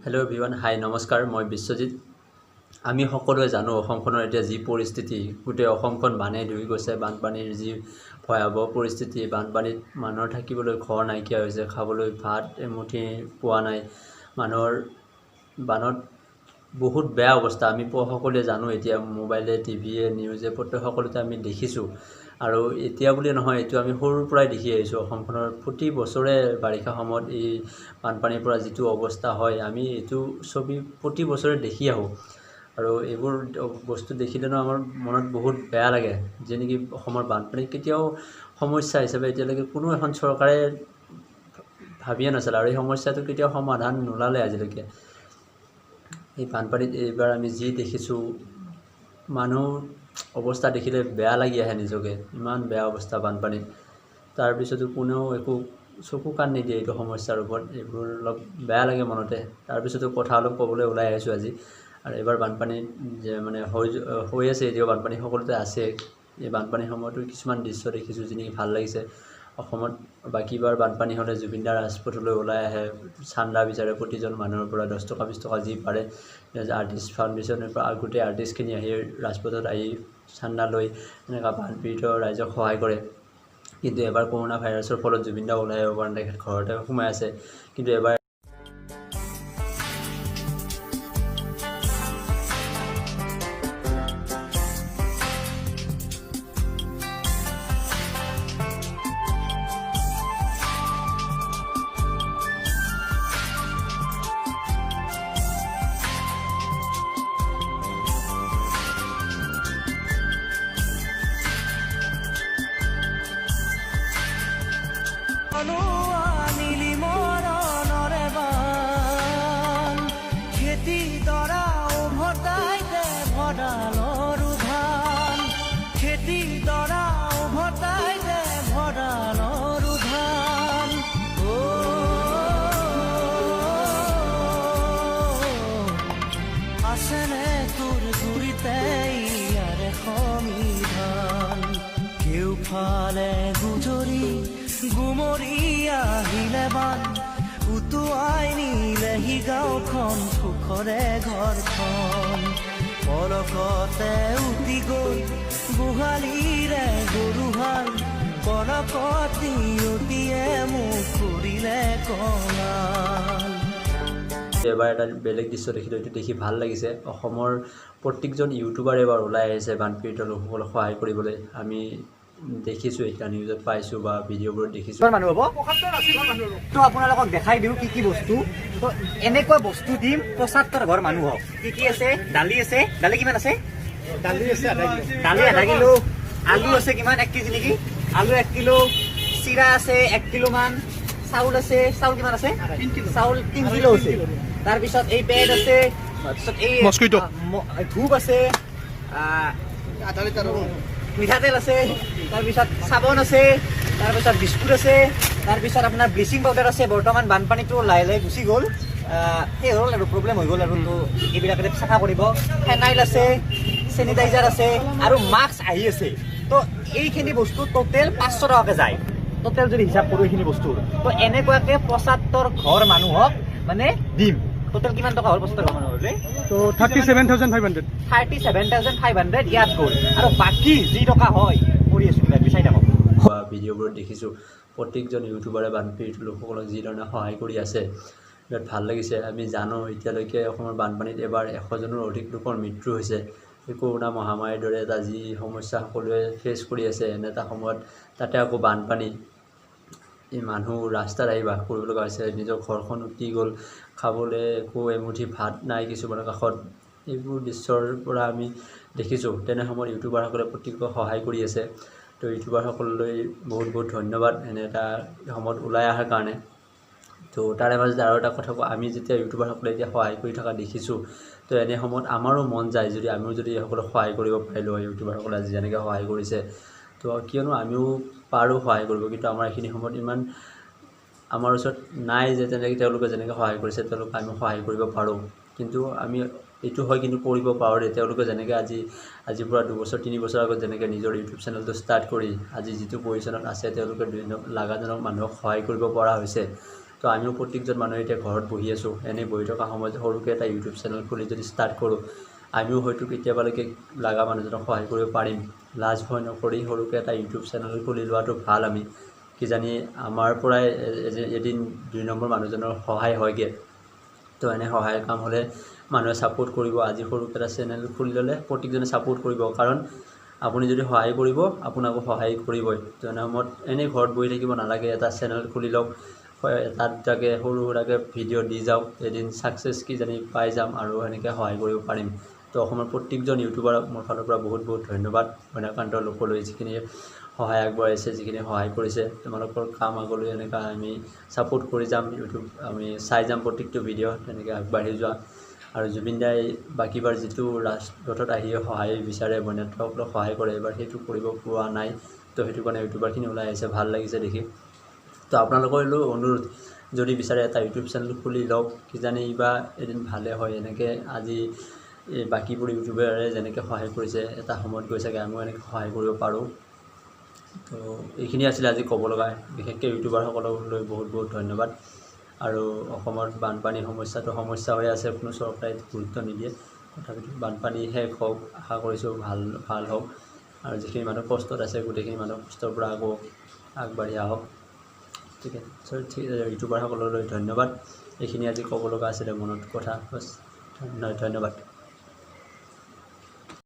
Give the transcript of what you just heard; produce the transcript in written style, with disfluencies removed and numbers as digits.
Hello' everyone, হাই নমস্কাৰ। মই বিশ্বজিৎ। আমি সকলোৱে জানো অসমখনৰ এতিয়া যি পৰিস্থিতি, গোটেই অসমখন বানে ধুই গৈছে। বানপানীৰ যি ভয়াৱহ পৰিস্থিতি, বানপানীত মানুহৰ থাকিবলৈ ঘৰ নাইকিয়া হৈছে, খাবলৈ ভাত এমুঠি পোৱা নাই। মানুহৰ বানত বহুত বেয়া অৱস্থা। আমি সকলোৱে জানো, এতিয়া মোবাইলে, টিভিয়ে, নিউজে পত্ৰে সকলোতে আমি দেখিছোঁ। আৰু এতিয়া বুলি নহয়, এইটো আমি সৰুৰ পৰাই দেখি আহিছোঁ। অসমখনৰ প্ৰতি বছৰে বাৰিষা সময়ত এই বানপানীৰ পৰা যিটো অৱস্থা হয়, আমি এইটো ছবি প্ৰতি বছৰে দেখি আহোঁ। আৰু এইবোৰ বস্তু দেখিলেনো আমাৰ মনত বহুত বেয়া লাগে, যে নেকি অসমৰ বানপানী কেতিয়াও সমস্যা হিচাপে এতিয়ালৈকে কোনো এখন চৰকাৰে ভাবিয়ে নাছিলে, আৰু এই সমস্যাটো কেতিয়াও সমাধান নোলালে আজিলৈকে। এই বানপানীত এইবাৰ আমি যি দেখিছোঁ, মানুহ অৱস্থা দেখিলে বেয়া লাগি আহে নিজকে। ইমান বেয়া অৱস্থা বানপানীত। তাৰপিছতো কোনেও একো চকু কাণ নিদিয়ে এইটো সমস্যাৰ ওপৰত। এইবোৰ অলপ বেয়া লাগে মনতে। তাৰপিছতো কথা অলপ ক'বলৈ ওলাই আহিছোঁ আজি। আৰু এইবাৰ বানপানী যে মানে হৈ আছে, এতিয়াও বানপানী সকলোতে আছে। এই বানপানীৰ সময়তো কিছুমান দৃশ্য দেখিছোঁ যি নেকি ভাল লাগিছে। অসমত বাকীবাৰ বানপানী হ'লে জুবিনদাৰ ৰাজপথলৈ ওলাই আহে, চান্দা বিচাৰে প্ৰতিজন মানুহৰ পৰা 10 টকা 20 টকা যি পাৰে। আৰ্টিষ্ট ফাউণ্ডেশ্যনৰ পৰা গোটেই আৰ্টিষ্টখিনি আহি ৰাজপথত আহি চান্দা লৈ এনেকুৱা বানপীড়িত ৰাইজক সহায় কৰে। কিন্তু এবাৰ কৰোণা ভাইৰাছৰ ফলত জুবিনদা ওলাই আহিব পৰা নাই, তেখেত ঘৰতে সোমাই আছে। কিন্তু এবাৰ আনিলি মৰণৰে বান, খেতি দৰা উভতাইতে ভঁৰালৰ ধান, খেতি দৰা উভতাইতে ভঁৰালৰ ধান। আছেনে তোৰ গুৰিতে ইয়াৰে সংবিধান, কেউফালে গুজৰি গুমৰি আহিলে বান, উটুৱাই নিলেহি গাঁওখন, সুখৰে ঘৰখন। পলকতে উটি গ'ল গোহালিৰে গৰুহাল, পলকতি উটিয়ে মোক কৰিলে কঙাল। এবাৰ এটা বেলেগ দৃশ্য দেখিলোঁ, এইটো দেখি ভাল লাগিছে। অসমৰ প্ৰত্যেকজন ইউটিউবাৰ এবাৰ ওলাই আহিছে বানপীড়িত লোকসকলক সহায় কৰিবলৈ। আমি দেখিছোঁ, এতিয়া নিউজত পাইছোঁ বা ভিডিঅ'বোৰত দেখিছোঁ। মানুহ হ'ব তো আপোনালোকক দেখাই দিওঁ কি কি বস্তু। তো এনেকুৱা বস্তু দিম 75 ঘৰ মানুহ হওক। কি কি আছে? দালি আছে। দালি কিমান আছে? দালি আধা কিলো। আলু আছে কিমান? 1 কেজি নেকি? আলু 1 কিলো। চিৰা আছে 1 কিলো মান। চাউল আছে। চাউল কিমান আছে? 3 কিলো। চাউল 3 কিলো আছে। তাৰপিছত এই পেড আছে। তাৰপিছত এই ধূপ আছে। মিঠাতেল আছে। তাৰপিছত চাবোন আছে। তাৰপিছত বিস্কুট আছে। তাৰপিছত আপোনাৰ ব্লিচিং পাউডাৰ আছে। বৰ্তমান বানপানীটো লাহে লাহে গুচি গ'ল, সেই হ'ল আৰু প্ৰব্লেম হৈ গ'ল আৰু। তো এইবিলাকে চাফা কৰিব। ফেনাইল আছে, চেনিটাইজাৰ আছে আৰু মাস্ক আহি আছে। তো এইখিনি বস্তু টোটেল 500 টকাকৈ যায়। টোটেল যদি হিচাপ কৰোঁ এইখিনি বস্তুৰ, তো এনেকুৱাকৈ 75 ঘৰ মানুহক মানে দিম। টোটেল কিমান টকা হ'ল 75 ঘৰ মানুহ হ'লে? তো 37,500 37,500 ইয়াত গ'ল। আৰু বাকী যি টকা হয় কৰি আছোঁ কিবা বিচাৰি থাকক। বা ভিডিঅ'বোৰত দেখিছোঁ প্ৰত্যেকজন ইউটিউবাৰে বানপীড়িত লোকসকলক যি ধৰণে সহায় কৰি আছে, বিৰাট ভাল লাগিছে। আমি জানো এতিয়ালৈকে অসমৰ বানপানীত এবাৰ 100জনৰ অধিক লোকৰ মৃত্যু হৈছে। এই কৰোণা মহামাৰীৰ দৰে এটা যি সমস্যা সকলোৱে ফেচ কৰি আছে, এনে এটা সময়ত তাতে আকৌ বানপানী, এই মানুহ ৰাস্তাত আহি বাস কৰিব লগা হৈছে। নিজৰ ঘৰখন উটি গ'ল, খাবলৈ একো এমুঠি ভাত নাই কিছুমানৰ কাষত। এইবোৰ দৃশ্যৰ পৰা আমি দেখিছোঁ। তেনে সময়ত ইউটিউবাৰসকলে প্ৰত্যেকক সহায় কৰি আছে। তো ইউটিউবাৰসকললৈ বহুত বহুত ধন্যবাদ এনে এটা সময়ত ওলাই অহাৰ কাৰণে। তো তাৰে মাজতে আৰু এটা কথা কওঁ, আমি যেতিয়া ইউটিউবাৰসকলে এতিয়া সহায় কৰি থকা দেখিছোঁ, তো এনে সময়ত আমাৰো মন যায় যদি আমিও যদি সকলোক সহায় কৰিব পাৰিলোঁ হয়, ইউটিউবাৰসকলে আজি যেনেকৈ সহায় কৰিছে। তো কিয়নো আমিও পাৰোঁ সহায় কৰিব, কিন্তু আমাৰ এইখিনি সময়ত ইমান আমাৰ ওচৰত নাই যে তেনেকৈ তেওঁলোকে যেনেকৈ সহায় কৰিছে তেওঁলোকে আমি সহায় কৰিব পাৰোঁ। কিন্তু আমি এইটো হয় কিন্তু কৰিব পাৰোঁ। তেওঁলোকে যেনেকৈ আজিৰ পৰা 2 বছৰ 3 বছৰ আগত যেনেকৈ নিজৰ ইউটিউব চেনেলটো ষ্টাৰ্ট কৰি আজি যিটো পজিশ্যনত আছে, তেওঁলোকে লাগাজনক মানুহক সহায় কৰিব পৰা হৈছে। তো আমিও প্ৰত্যেকজন মানুহে এতিয়া ঘৰত বহি আছোঁ, এনেই বহি থকা সময়ত সৰুকৈ এটা ইউটিউব চেনেল খুলি যদি ষ্টাৰ্ট কৰোঁ, আমিও হয়তো কেতিয়াবালৈকে লগা মানুহজনক সহায় কৰিব পাৰিম। লাজ ভয় নকৰি সৰুকৈ এটা ইউটিউব চেনেল খুলি লোৱাটো ভাল। আমি কিজানি আমাৰ পৰাই এদিন 2 নম্বৰ মানুহজনৰ সহায় হয়গৈ। তো এনে সহায়ৰ কাম হ'লে মানুহে ছাপোৰ্ট কৰিব। আজি সৰুকৈ এটা চেনেল খুলি ল'লে প্ৰত্যেকজনে ছাপোৰ্ট কৰিব, কাৰণ আপুনি যদি সহায় কৰিব আপোনাকো সহায় কৰিবই। তো এনে সময়ত এনেই ঘৰত বহি থাকিব নালাগে, এটা চেনেল খুলি লওক, তাত তাকে সৰু সুৰাকৈ ভিডিঅ' দি যাওক, এদিন ছাকচেছ কিজানি পাই যাম আৰু এনেকৈ সহায় কৰিব পাৰিম। তো অসমৰ প্ৰত্যেকজন ইউটিউবাৰক মোৰ ফালৰ পৰা বহুত বহুত ধন্যবাদ। ঘন্যাকান্ত লোকলৈ যিখিনি সহায় আগবঢ়াইছে, যিখিনি সহায় কৰিছে, তোমালোকৰ কাম আগলৈ এনেকৈ আমি ছাপোৰ্ট কৰি যাম। ইউটিউব আমি চাই যাম প্ৰত্যেকটো ভিডিঅ' তেনেকৈ আগবাঢ়ি যোৱা। আৰু জুবিন দাই বাকীবাৰ যিটো ৰাজপথত আহি সহায় বিচাৰে, বন্যসকলক সহায় কৰে, এইবাৰ সেইটো কৰিব পোৱা নাই। তো সেইটো কাৰণে ইউটিউবাৰখিনি ওলাই আহিছে, ভাল লাগিছে দেখি। তো আপোনালোকলৈও অনুৰোধ, যদি বিচাৰে এটা ইউটিউব চেনেল খুলি লওক, কিজানি বা এদিন ভালে হয়। এনেকৈ আজি এই বাকীবোৰ ইউটিউবাৰে যেনেকৈ সহায় কৰিছে, এটা সময়ত গৈ চাগে আমিও এনেকৈ সহায় কৰিব পাৰোঁ। তো এইখিনি আছিলে আজি ক'ব লগা, বিশেষকৈ ইউটিউবাৰসকলক লৈ বহুত বহুত ধন্যবাদ। আৰু অসমত বানপানীৰ সমস্যা হৈ আছে, কোনো চৰকাৰে গুৰুত্ব নিদিয়ে। তথাপিতো বানপানী শেষ হওক, আশা কৰিছোঁ ভাল হওক। আৰু যিখিনি মানুহ কষ্টত আছে, গোটেইখিনি মানুহ কষ্টৰ পৰা আকৌ আগবাঢ়ি আহক। ঠিক আছে, ইউটিউবাৰসকললৈ ধন্যবাদ। এইখিনি আজি ক'ব লগা আছিলে মনত কথা, বাছ ধন্যবাদ।